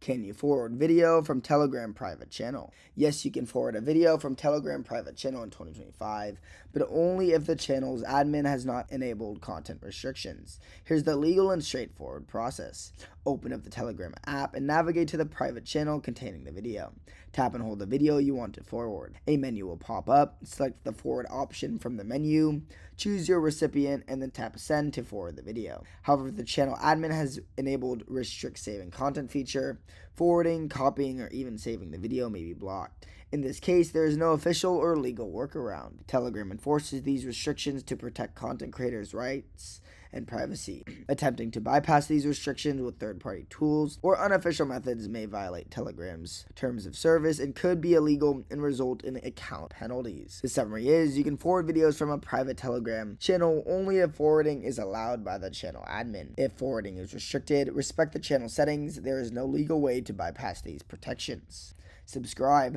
Can you forward video from Telegram private channel? Yes, you can forward a video from Telegram private channel in 2025, but only if the channel's admin has not enabled content restrictions. Here's the legal and straightforward process. Open up the Telegram app and navigate to the private channel containing the video. Tap and hold the video you want to forward. A menu will pop up. Select the forward option from the menu. Choose your recipient and then tap send to forward the video. However, if the channel admin has enabled restrict saving content feature, forwarding, copying, or even saving the video may be blocked. In this case, there is no official or legal workaround. Telegram enforces these restrictions to protect content creators' rights and privacy. Attempting to bypass these restrictions with third-party tools or unofficial methods may violate Telegram's terms of service and could be illegal and result in account penalties. The summary is, you can forward videos from a private Telegram channel only if forwarding is allowed by the channel admin. If forwarding is restricted, respect the channel settings. There is no legal way to bypass these protections. Subscribe.